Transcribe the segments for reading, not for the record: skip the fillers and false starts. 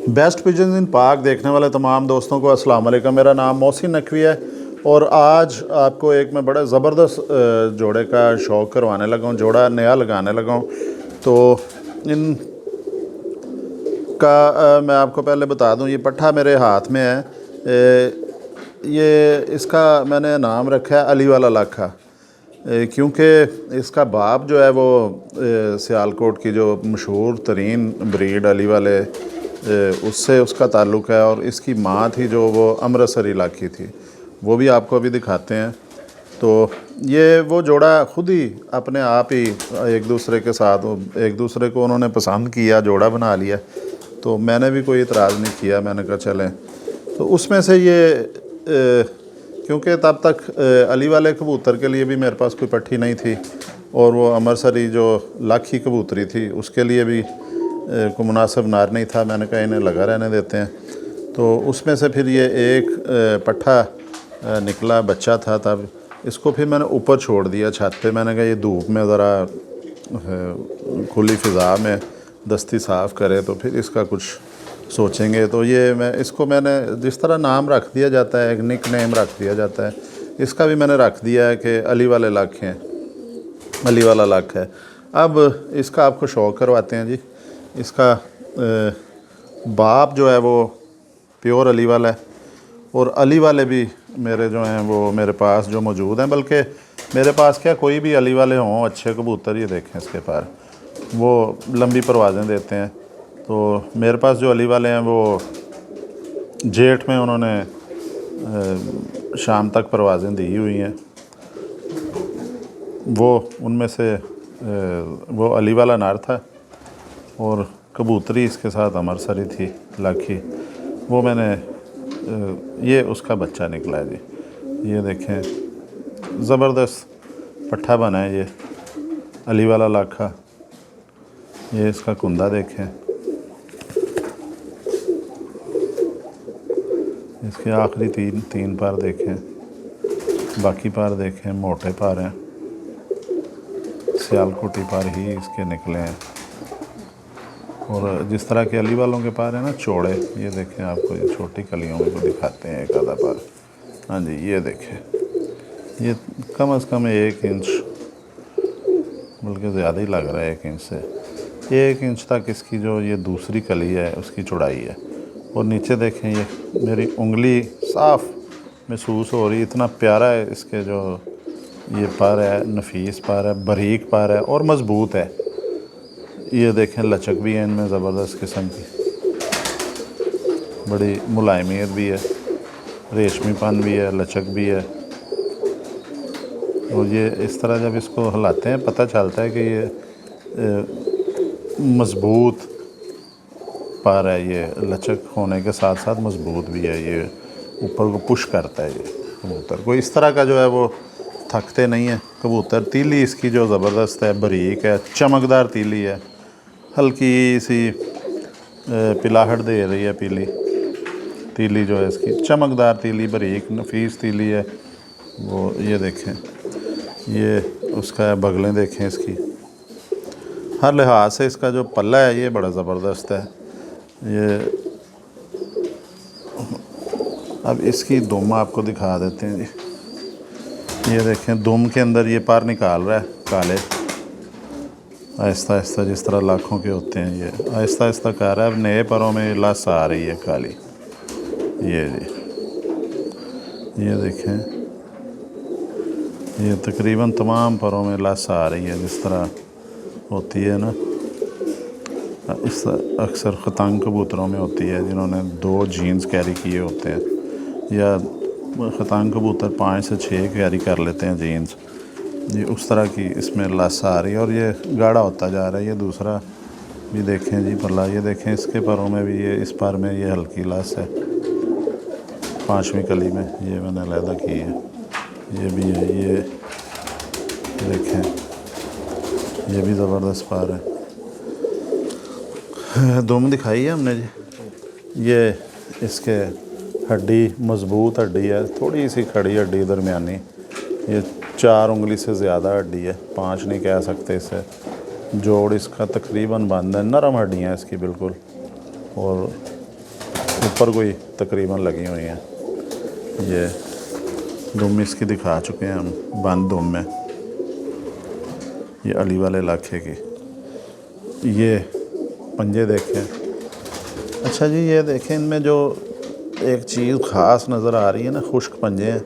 Best pigeons इन पाक देखने वाले तमाम दोस्तों को अस्सलाम वालेकुम। मेरा नाम मोहसिन नकवी है और आज आपको एक मैं बड़ा ज़बरदस्त जोड़े का शौक़ करवाने लगा हूँ, जोड़ा नया लगाने लगा हूँ। तो इन का मैं आपको पहले बता दूँ, ये पट्ठा मेरे हाथ में है। ये इसका मैंने नाम रखा है अली वाला लाखा, क्योंकि इसका बाप जो है वो सियालकोट की जो मशहूर तरीन ब्रीड अली वाले उससे उसका ताल्लुक़ है, और इसकी माँ थी जो वो अमृतसर इलाकी थी, वो भी आपको अभी दिखाते हैं। तो ये वो जोड़ा खुद ही अपने आप ही एक दूसरे के साथ एक दूसरे को उन्होंने पसंद किया, जोड़ा बना लिया। तो मैंने भी कोई इतराज़ नहीं किया, मैंने कहा चलें। तो उसमें से ये क्योंकि तब तक अली वाले कबूतर के लिए भी मेरे पास कोई पट्ठी नहीं थी, और वो अमृतसरी जो लाखी कबूतरी थी उसके लिए भी को मुनासिब नार नहीं था। मैंने कहा इन्हें लगा रहने देते हैं। तो उसमें से फिर ये एक पट्ठा निकला, बच्चा था तब। इसको फिर मैंने ऊपर छोड़ दिया छत पे। मैंने कहा ये धूप में ज़रा खुली फ़िज़ा में दस्ती साफ़ करे तो फिर इसका कुछ सोचेंगे। तो ये मैंने जिस तरह नाम रख दिया जाता है, एक निक नेम रख दिया जाता है, इसका भी मैंने रख दिया है कि अली वाले लाख हैं, अली वाला लाख है। अब इसका आपको शौक़ करवाते हैं जी। इसका बाप जो है वो प्योर अली वाला है, और अली वाले भी मेरे जो हैं वो मेरे पास जो मौजूद हैं, बल्कि मेरे पास क्या कोई भी अली वाले हों अच्छे कबूतर, ये देखें इसके पार वो लंबी परवाज़ें देते हैं। तो मेरे पास जो अली वाले हैं वो जेठ में उन्होंने शाम तक परवाज़ें दी हुई हैं। वो उनमें से वो अली वाला नार था, और कबूतरी इसके साथ अमृतसरी थी लाखी। वो मैंने ये उसका बच्चा निकला है जी। ये देखें ज़बरदस्त पट्ठा बना है ये अली वाला लाखा। ये इसका कुंदा देखें, इसके आखिरी तीन पार देखें, बाकी पार देखें मोटे पार हैं, सियालकोटी पार ही इसके निकले हैं। और जिस तरह के अली वालों के पार है ना चौड़े, ये देखें आपको ये छोटी कलियों को दिखाते हैं एक आधा पार। हाँ जी, ये देखें, ये कम से कम 1 इंच, बल्कि ज़्यादा ही लग रहा है 1 इंच से। 1 इंच तक इसकी जो ये दूसरी कली है उसकी चौड़ाई है। और नीचे देखें, ये मेरी उंगली साफ़ महसूस हो रही, इतना प्यारा है इसके जो ये पार है, नफीस पार है, बारीक पार है और मज़बूत है। ये देखें लचक भी है इनमें ज़बरदस्त किस्म की, बड़ी मुलायमियत भी है, रेशमीपन भी है, लचक भी है। और ये इस तरह जब इसको हिलाते हैं पता चलता है कि ये मज़बूत पार है। ये लचक होने के साथ साथ मज़बूत भी है, ये ऊपर को पुश करता है। ये कबूतर को इस तरह का जो है वो थकते नहीं है कबूतर। तीली इसकी जो ज़बरदस्त है, बारीक है, चमकदार तीली है, हल्की सी पिलाहट दे रही है। पीली तीली जो है इसकी चमकदार तीली, बारीक नफीस तीली है वो। ये देखें, ये उसका बगलें देखें इसकी, हर लिहाज से इसका जो पल्ला है ये बड़ा ज़बरदस्त है। ये अब इसकी दुम आपको दिखा देते हैं जी। ये देखें, दुम के अंदर ये पार निकाल रहा है काले, आहिस्ता आहिस्ता, जिस तरह लाखों के होते हैं। ये आहिस्ता आहिस्ता कर रहा है। अब नए परों में लस आ रही है काली। ये जी, ये देखें, ये तकरीबन तमाम परों में लस आ रही है, जिस तरह होती है ना, इस अक्सर ख़तांग कबूतरों में होती है जिन्होंने 2 जीन्स कैरी किए होते हैं, या ख़तांग कबूतर 5 से 6 कैरी कर लेते हैं जीन्स। ये उस तरह की इसमें लस आ रही है, और ये गाढ़ा होता जा रहा है। ये दूसरा भी देखें जी पल्ला, ये देखें इसके परों में भी ये इस पर में ये हल्की लस है, 5वीं कली में ये मैंने अलहदा की है। ये भी है, ये देखें, ये भी ज़बरदस्त पार है। दुम दिखाई है हमने जी। ये इसके हड्डी मज़बूत हड्डी है, थोड़ी सी खड़ी हड्डी दरमियानी। ये 4 उंगली से ज़्यादा हड्डी है, 5 नहीं कह सकते इसे। जोड़ इसका तकरीबन बंद है, नरम हड्डियाँ इसकी बिल्कुल, और ऊपर कोई तकरीबन लगी हुई हैं। ये दुम इसकी दिखा चुके हैं हम, बंद दुम में। ये अली वाले इलाके की। ये पंजे देखें। अच्छा जी, ये देखें, इनमें जो एक चीज़ ख़ास नज़र आ रही है ना, खुश्क पंजे हैं,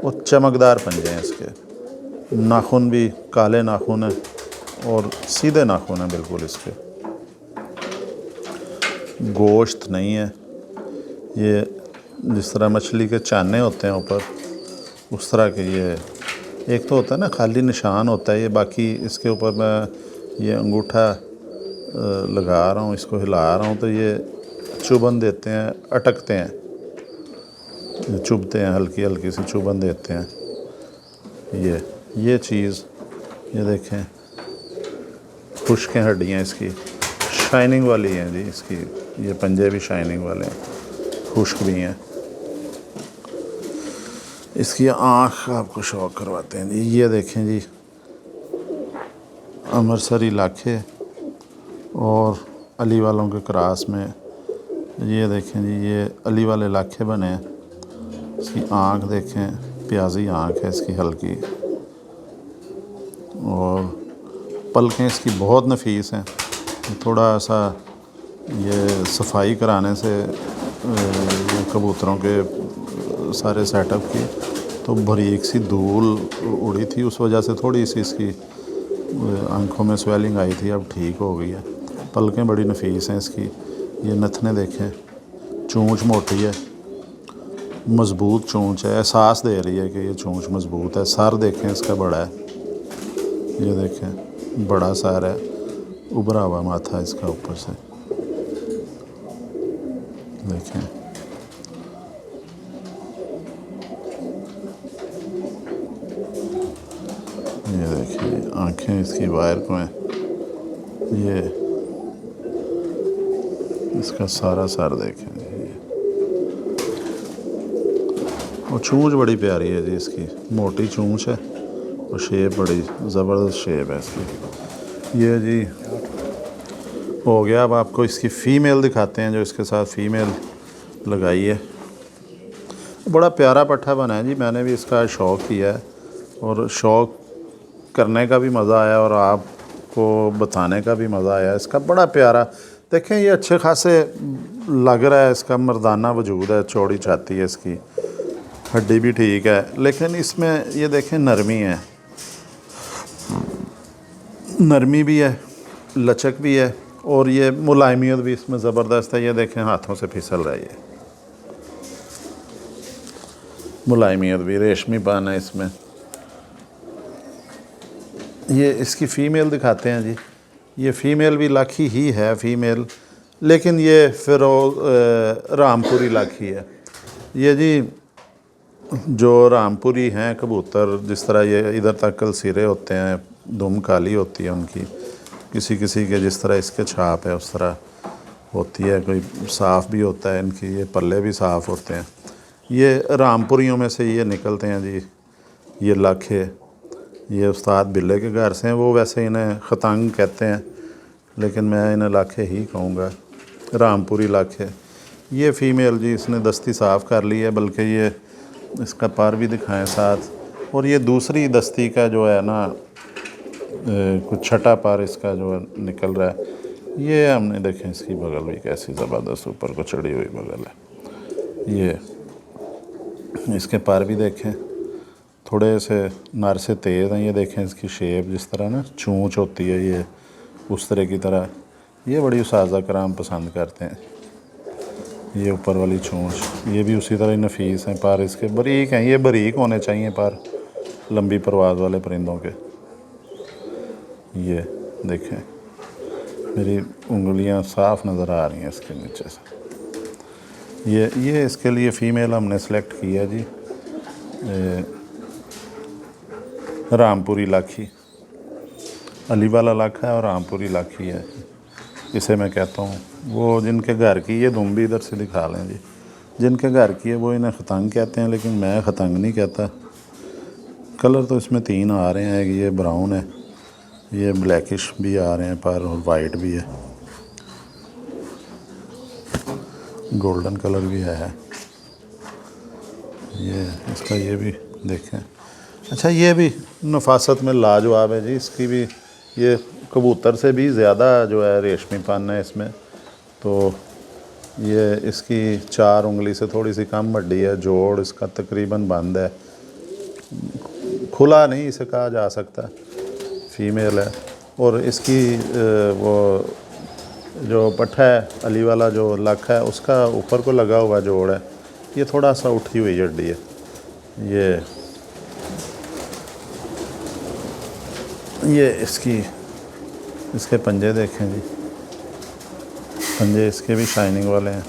वो चमकदार पंजे हैं इसके। नाखून भी काले नाखून हैं और सीधे नाखून हैं बिल्कुल इसके। गोश्त नहीं है। ये जिस तरह मछली के चाने होते हैं ऊपर, उस तरह के ये एक तो होता है ना खाली निशान होता है, ये बाकी इसके ऊपर मैं ये अंगूठा लगा रहा हूँ, इसको हिला रहा हूँ तो ये चुभन देते हैं, अटकते हैं, चुभते हैं, हल्की हल्की सी चुभन देते हैं। ये चीज़ ये देखें, खुश्क हड्डियाँ इसकी शाइनिंग वाली हैं जी इसकी। ये पंजे भी शाइनिंग वाले हैं, खुश्क भी हैं। इसकी आँख आपको शौक करवाते हैं जी। ये देखें जी, अमृतसरी लाखे और अली वालों के क्रॉस में। ये देखें जी, ये अली वाले लाखे बने हैं। इसकी आँख देखें, प्याजी आँख है इसकी हल्की, और पलकें इसकी बहुत नफीस हैं। थोड़ा सा ये सफाई कराने से कबूतरों के सारे सेटअप की तो बारीक सी धूल उड़ी थी, उस वजह से थोड़ी सी इसकी आंखों में स्वेलिंग आई थी, अब ठीक हो गई है। पलकें बड़ी नफीस हैं इसकी। ये नथने देखें, चोंच मोटी है, मज़बूत चोंच है, एहसास दे रही है कि ये चोंच मज़बूत है। सर देखें इसका बड़ा है, ये देखें बड़ा सर है, उभरा हुआ माथा इसका ऊपर से देखें। ये देखिए आँखें इसकी वायर को हैं। ये इसका सारा सर देखें। और चूंच बड़ी प्यारी है जी इसकी, मोटी चूंच है और शेप बड़ी ज़बरदस्त शेप है इसकी। ये जी हो गया। अब आपको इसकी फ़ीमेल दिखाते हैं, जो इसके साथ फ़ीमेल लगाई है। बड़ा प्यारा पट्ठा बना है जी, मैंने भी इसका शौक़ किया है और शौक़ करने का भी मज़ा आया और आपको बताने का भी मज़ा आया। इसका बड़ा प्यारा देखें, ये अच्छे खासे लग रहा है, इसका मर्दाना वजूद है, चौड़ी छाती है इसकी, हड्डी भी ठीक है, लेकिन इसमें ये देखें नरमी है, नरमी भी है, लचक भी है और ये मुलायमियत भी इसमें ज़बरदस्त है। ये देखें हाथों से फिसल रहा है, ये मुलायमियत भी, रेशमीपन है इसमें। ये इसकी फ़ीमेल दिखाते हैं जी। ये फ़ीमेल भी लाखी ही है फ़ीमेल, लेकिन ये रामपुरी लाखी है। ये जी जो रामपुरी हैं कबूतर, जिस तरह ये इधर तक कल सिरे होते हैं, दुम काली होती है उनकी, किसी किसी के जिस तरह इसके छाप है उस तरह होती है, कोई साफ़ भी होता है इनकी, ये पल्ले भी साफ़ होते हैं। ये रामपुरियों में से ये निकलते हैं जी, ये लाखे। ये उस्ताद बिल्ले के घर से हैं, वो वैसे इन्हें खतंग कहते हैं, लेकिन मैं इन्हें लाखे ही कहूँगा, रामपुरी लाखे। ये फ़ीमेल जी इसने दस्ती साफ़ कर ली है, बल्कि ये इसका पर भी दिखाएं साथ। और ये दूसरी दस्ती का जो है ना कुछ छठा पर इसका जो है निकल रहा है। ये हमने देखें इसकी बगल भी कैसी ज़बरदस्त ऊपर को चढ़ी हुई बगल है। ये इसके पर भी देखें थोड़े से नर से तेज़ हैं। ये देखें इसकी शेप, जिस तरह ना चोंच होती है ये उस तरह की तरह, ये बड़ी उसाज़ा कराम पसंद करते हैं। ये ऊपर वाली चोंच, ये भी उसी तरह नफीस हैं। पर इसके बारीक हैं, ये बारीक होने चाहिए पर लंबी परवाज़ वाले परिंदों के। ये देखें मेरी उंगलियां साफ़ नज़र आ रही हैं इसके नीचे से। ये इसके लिए फ़ीमेल हमने सेलेक्ट किया जी, रामपुरी लाखी, अली वाला लाखा है और रामपुरी लाखी है, इसे मैं कहता हूँ। वो जिनके घर की, ये दुम भी इधर से दिखा लें जी, जिनके घर की है वो इन्हें खतंग कहते हैं, लेकिन मैं खतंग नहीं कहता। कलर तो इसमें तीन आ रहे हैं, ये ब्राउन है, ये ब्लैकिश भी आ रहे हैं पर, और वाइट भी है। गोल्डन कलर भी है ये इसका, ये भी देखें। अच्छा ये भी नफासत में लाजवाब है जी, इसकी भी ये कबूतर से भी ज़्यादा जो है रेशमीपन है इसमें। तो ये इसकी 4 उंगली से थोड़ी सी कम हड्डी है, जोड़ इसका तकरीबन बंद है, खुला नहीं इसे कहा जा सकता, फीमेल है। और इसकी वो जो पट्ठा है अली वाला जो लक है उसका ऊपर को लगा हुआ जोड़ है, ये थोड़ा सा उठी हुई हड्डी है। ये इसके पंजे देखें जी, पंजे इसके भी शाइनिंग वाले हैं,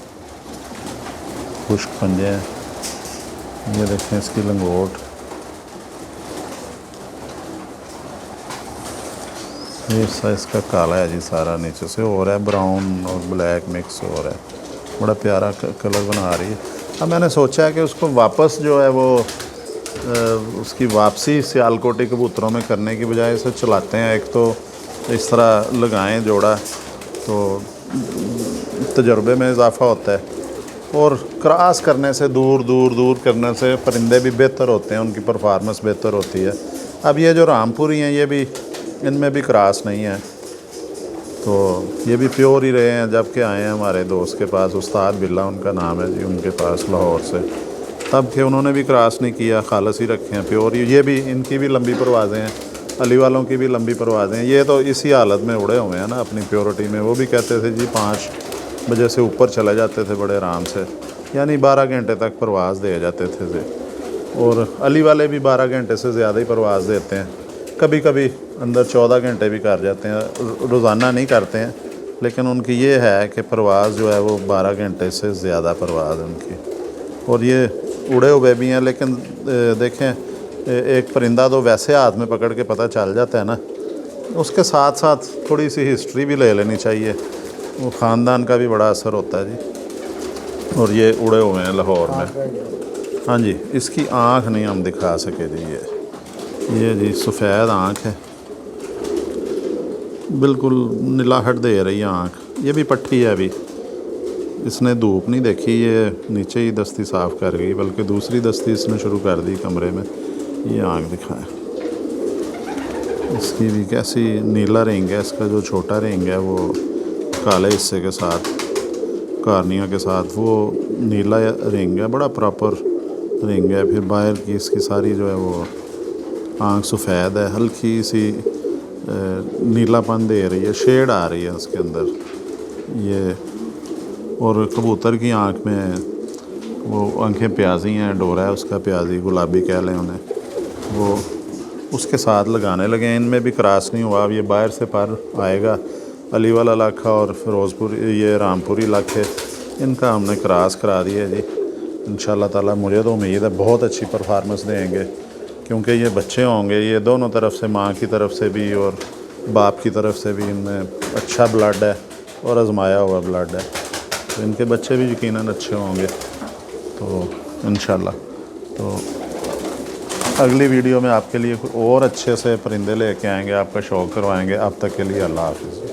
खुश्क पंजे हैं। ये देखें इसकी लंगोट, ये इसका काला है जी सारा, नीचे से हो रहा है ब्राउन और ब्लैक मिक्स हो रहा है, बड़ा प्यारा कलर बना रही है। अब मैंने सोचा है कि उसको वापस जो है वो उसकी वापसी सियालकोटी कबूतरों में करने की बजाय इसे चलाते हैं, एक तो इस तरह लगाएं जोड़ा तो तजर्बे में इजाफ़ा होता है, और क्रॉस करने से दूर करने से परिंदे भी बेहतर होते हैं, उनकी परफॉर्मेंस बेहतर होती है। अब ये जो रामपुरी हैं ये भी, इनमें भी क्रॉस नहीं है, तो ये भी प्योर ही रहे हैं। जब के आए हैं हमारे दोस्त के पास, उस्ताद बिल्ला उनका नाम है जी, उनके पास लाहौर से, तब के उन्होंने भी क्रॉस नहीं किया, खालस ही रखे हैं प्योर। ये भी, इनकी भी लंबी परवाज़ें हैं, अली वालों की भी लंबी परवाज़ें हैं। ये तो इसी हालत में उड़े हुए हैं ना अपनी प्योरिटी में। वो भी कहते थे जी 5 बजे से ऊपर चले जाते थे बड़े आराम से, यानी 12 घंटे तक परवाज़ दे जाते थे। और अली वाले भी 12 घंटे से ज़्यादा ही परवाज़ देते हैं, कभी कभी अंदर 14 घंटे भी कर जाते हैं, रोज़ाना नहीं करते हैं, लेकिन उनकी ये है कि परवाज़ जो है वो 12 घंटे से ज़्यादा परवाज़ है उनकी। और ये उड़े हुए भी हैं, लेकिन देखें एक परिंदा तो वैसे हाथ में पकड़ के पता चल जाता है ना, उसके साथ साथ थोड़ी सी हिस्ट्री भी ले लेनी चाहिए, वो ख़ानदान का भी बड़ा असर होता है जी। और ये उड़े हुए हैं लाहौर में। हाँ जी, इसकी आँख नहीं हम दिखा सके जी, ये जी सफ़ेद आँख है, बिल्कुल नीलाहट दे रही है आँख। ये भी पट्टी है, अभी इसने धूप नहीं देखी, ये नीचे ही दस्ती साफ़ कर गई, बल्कि दूसरी दस्ती इसने शुरू कर दी कमरे में। ये आँख दिखाएं, इसकी भी कैसी नीला रिंग है, इसका जो छोटा रिंग है वो काले हिस्से के साथ, कार्निया के साथ वो नीला रिंग है, बड़ा प्रॉपर रिंग है। फिर बाहर की इसकी सारी जो है वो आँख सफ़ेद है, हल्की सी नीलापन दे रही है, शेड आ रही है उसके अंदर ये। और कबूतर की आँख में वो आँखें प्याजी हैं, डोरा है उसका प्याजी, गुलाबी कह लें उन्हें, वो उसके साथ लगाने लगे। इनमें भी क्रॉस नहीं हुआ, अब ये बाहर से पर आएगा। अली वाला लाखा और फिरोज़पुर, ये रामपुरी लाखे, इनका हमने क्रॉस करा दिया जी। इंशाल्लाह ताला मुझे तो उम्मीद है बहुत अच्छी परफॉर्मेंस देंगे, क्योंकि ये बच्चे होंगे, ये दोनों तरफ से, माँ की तरफ से भी और बाप की तरफ से भी इनमें अच्छा ब्लड है और आजमाया हुआ ब्लड है, तो इनके बच्चे भी यकीनन अच्छे होंगे। तो इंशाल्लाह तो अगली वीडियो में आपके लिए और अच्छे से परिंदे लेके आएंगे, आपका शौक़ करवाएंगे। अब तक के लिए अल्लाह हाफ़िज़।